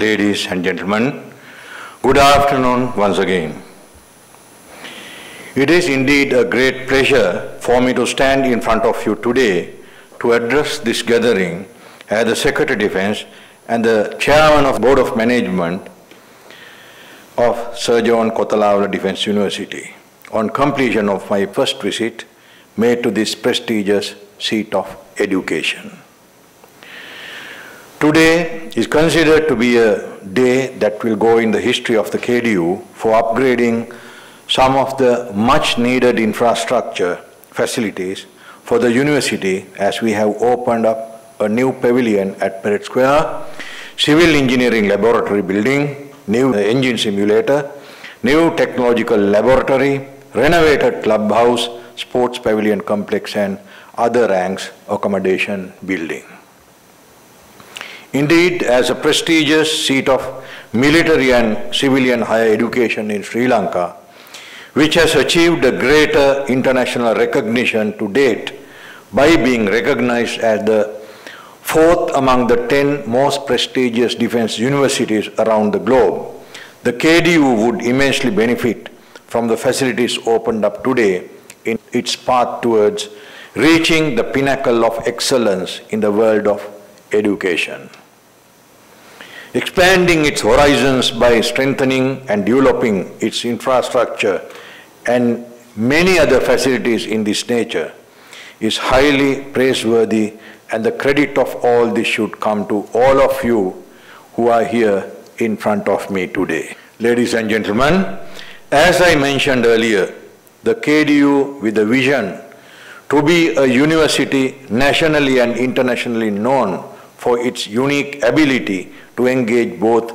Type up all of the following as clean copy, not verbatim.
ladies and gentlemen, good afternoon once again. It is indeed a great pleasure for me to stand in front of you today to address this gathering as the Secretary Defense and the Chairman of the Board of Management of Sir John Kotalawala Defense University on completion of my first visit made to this prestigious seat of education. Today is considered to be a day that will go in the history of the KDU for upgrading some of the much needed infrastructure facilities for the university, as we have opened up a new pavilion at Parade Square, civil engineering laboratory building, new engine simulator, new technological laboratory, renovated clubhouse, sports pavilion complex and other ranks accommodation building. Indeed, as a prestigious seat of military and civilian higher education in Sri Lanka, which has achieved a greater international recognition to date by being recognized as the fourth among the 10 most prestigious defense universities around the globe, the KDU would immensely benefit from the facilities opened up today in its path towards reaching the pinnacle of excellence in the world of education. Expanding its horizons by strengthening and developing its infrastructure and many other facilities in this nature is highly praiseworthy, and the credit of all this should come to all of you who are here in front of me today. Ladies and gentlemen, as I mentioned earlier, the KDU with a vision to be a university nationally and internationally known for its unique ability to engage both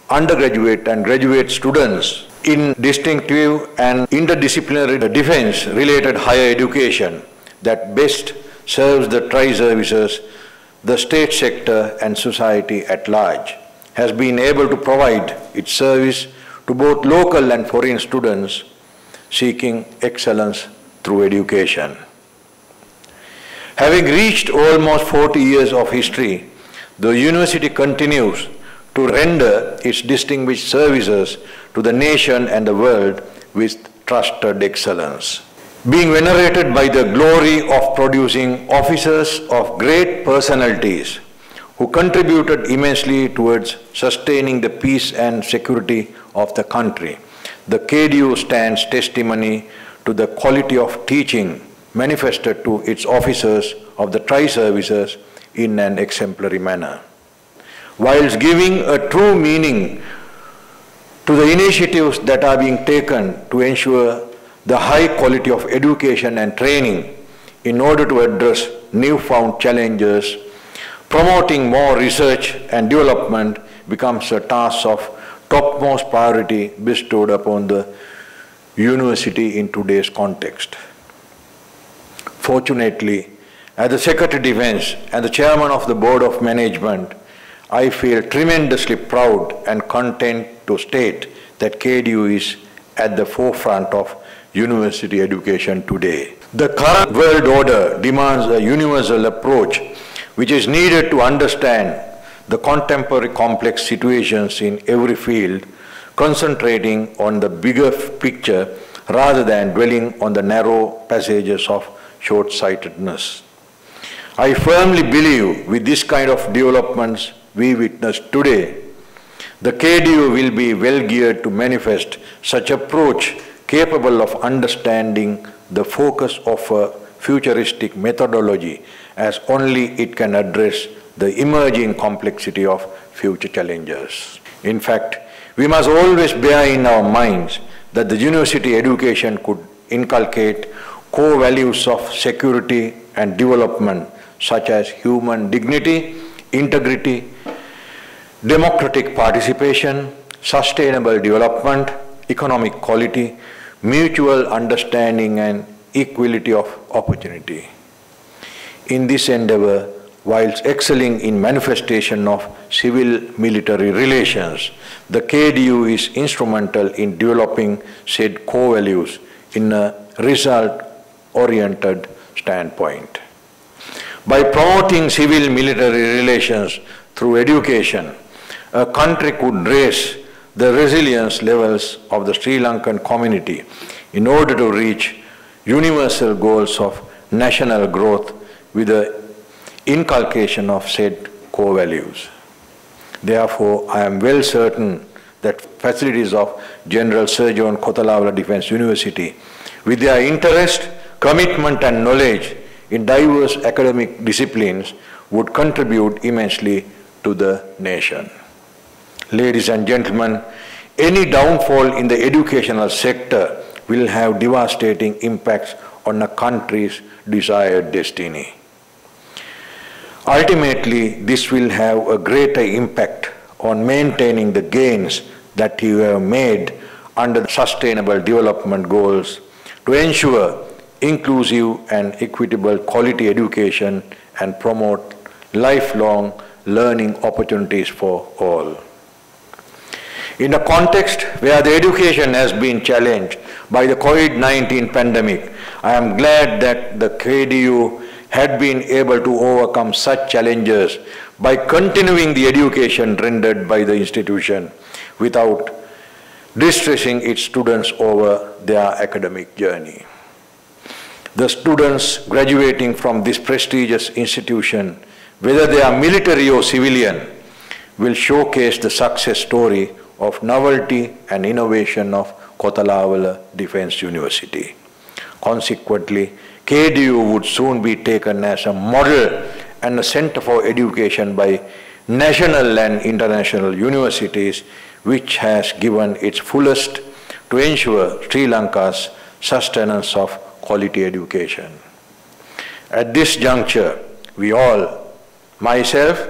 undergraduate and graduate students in distinctive and interdisciplinary defense-related higher education that best serves the tri-services, the state sector and society at large, has been able to provide its service to both local and foreign students seeking excellence through education. Having reached almost 40 years of history, the university continues to render its distinguished services to the nation and the world with trusted excellence. Being venerated by the glory of producing officers of great personalities who contributed immensely towards sustaining the peace and security of the country, the KDU stands testimony to the quality of teaching manifested to its officers of the tri-services in an exemplary manner, whilst giving a true meaning to the initiatives that are being taken to ensure the high quality of education and training in order to address newfound challenges. Promoting more research and development becomes a task of topmost priority bestowed upon the university in today's context. Fortunately, as the Secretary Defense and the Chairman of the Board of Management, I feel tremendously proud and content to state that KDU is at the forefront of university education today. The current world order demands a universal approach which is needed to understand the contemporary complex situations in every field, concentrating on the bigger picture rather than dwelling on the narrow passages of short-sightedness. I firmly believe with this kind of developments we witness today, the KDU will be well geared to manifest such approach capable of understanding the focus of a futuristic methodology, as only it can address the emerging complexity of future challenges. In fact, we must always bear in our minds that the university education could inculcate core values of security and development such as human dignity, integrity, democratic participation, sustainable development, economic quality, mutual understanding and equality of opportunity. In this endeavor, whilst excelling in manifestation of civil-military relations, the KDU is instrumental in developing said core values in a result-oriented standpoint. By promoting civil-military relations through education, a country could raise the resilience levels of the Sri Lankan community in order to reach universal goals of national growth with the inculcation of said core values. Therefore, I am well certain that facilities of General Sir John Kotalawala Defence University, with their interest, commitment and knowledge in diverse academic disciplines, would contribute immensely to the nation. Ladies and gentlemen, any downfall in the educational sector will have devastating impacts on a country's desired destiny. Ultimately, this will have a greater impact on maintaining the gains that you have made under the Sustainable Development Goals to ensure inclusive and equitable quality education and promote lifelong learning opportunities for all. In a context where the education has been challenged by the COVID-19 pandemic, I am glad that the KDU had been able to overcome such challenges by continuing the education rendered by the institution without distressing its students over their academic journey. The students graduating from this prestigious institution, whether they are military or civilian, will showcase the success story of novelty and innovation of Kotalawala Defence University. Consequently, KDU would soon be taken as a model and a center for education by national and international universities, which has given its fullest to ensure Sri Lanka's sustenance of quality education. At this juncture, we all, myself,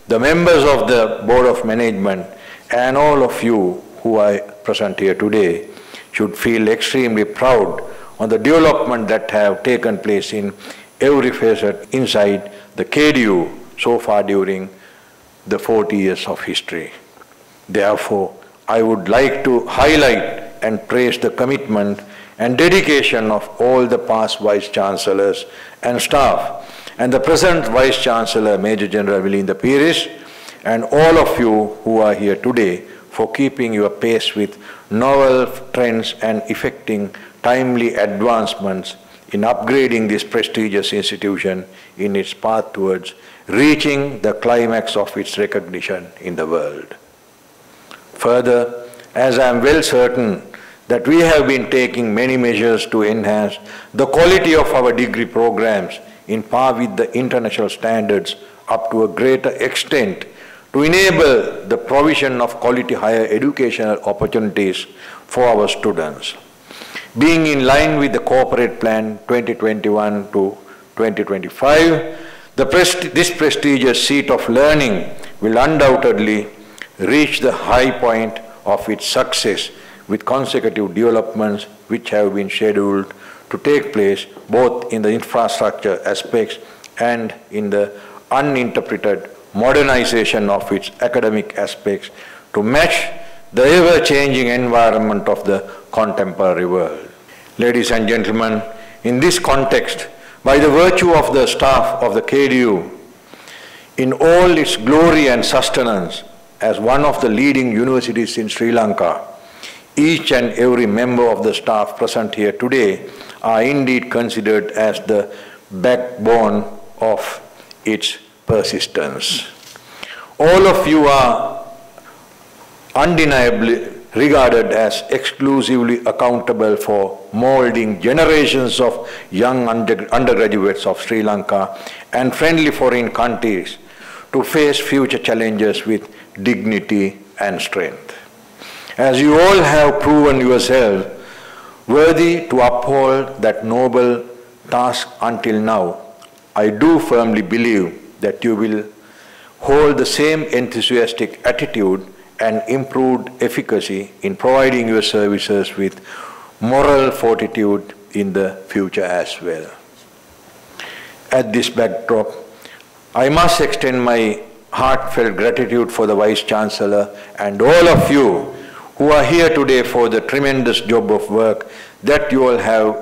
the members of the Board of Management, and all of you who are present here today, should feel extremely proud on the development that have taken place in every facet inside the KDU so far during the 40 years of history. Therefore, I would like to highlight and praise the commitment and dedication of all the past Vice-Chancellors and staff, and the present Vice-Chancellor, Major General Milinda Peiris, and all of you who are here today for keeping your pace with novel trends and effecting timely advancements in upgrading this prestigious institution in its path towards reaching the climax of its recognition in the world. Further, as I am well certain that we have been taking many measures to enhance the quality of our degree programs in par with the international standards up to a greater extent to enable the provision of quality higher educational opportunities for our students. Being in line with the Corporate Plan 2021 to 2025, this prestigious seat of learning will undoubtedly reach the high point of its success with consecutive developments which have been scheduled to take place both in the infrastructure aspects and in the uninterpreted modernization of its academic aspects to match the ever-changing environment of the contemporary world. Ladies and gentlemen, in this context, by the virtue of the staff of the KDU, in all its glory and sustenance as one of the leading universities in Sri Lanka, each and every member of the staff present here today are indeed considered as the backbone of its persistence. All of you are undeniably regarded as exclusively accountable for molding generations of young undergraduates of Sri Lanka and friendly foreign countries to face future challenges with dignity and strength. As you all have proven yourselves worthy to uphold that noble task until now, I do firmly believe that you will hold the same enthusiastic attitude and improved efficacy in providing your services with moral fortitude in the future as well. At this backdrop, I must extend my heartfelt gratitude for the Vice-Chancellor and all of you who are here today for the tremendous job of work that you all have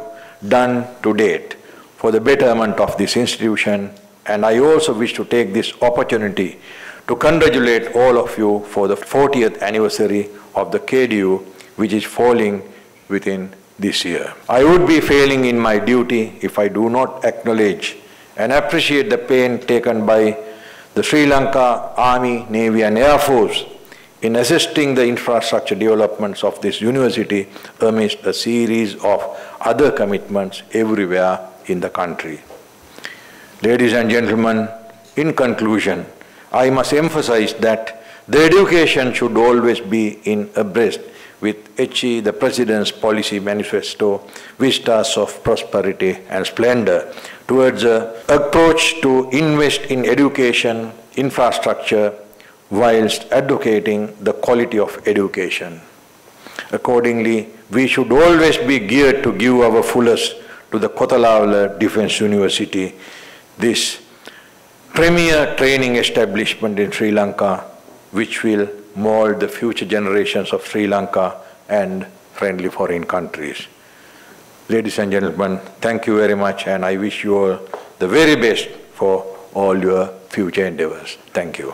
done to date for the betterment of this institution. And I also wish to take this opportunity to congratulate all of you for the 40th anniversary of the KDU, which is falling within this year. I would be failing in my duty if I do not acknowledge and appreciate the pain taken by the Sri Lanka Army, Navy and Air Force in assisting the infrastructure developments of this university amidst a series of other commitments everywhere in the country. Ladies and gentlemen, in conclusion, I must emphasize that the education should always be in abreast with HE, the President's policy manifesto, Vistas of Prosperity and Splendor, towards an approach to invest in education, infrastructure, whilst advocating the quality of education. Accordingly, we should always be geared to give our fullest to the Kothalavala Defence University, this premier training establishment in Sri Lanka, which will mold the future generations of Sri Lanka and friendly foreign countries. Ladies and gentlemen, thank you very much, and I wish you all the very best for all your future endeavors. Thank you.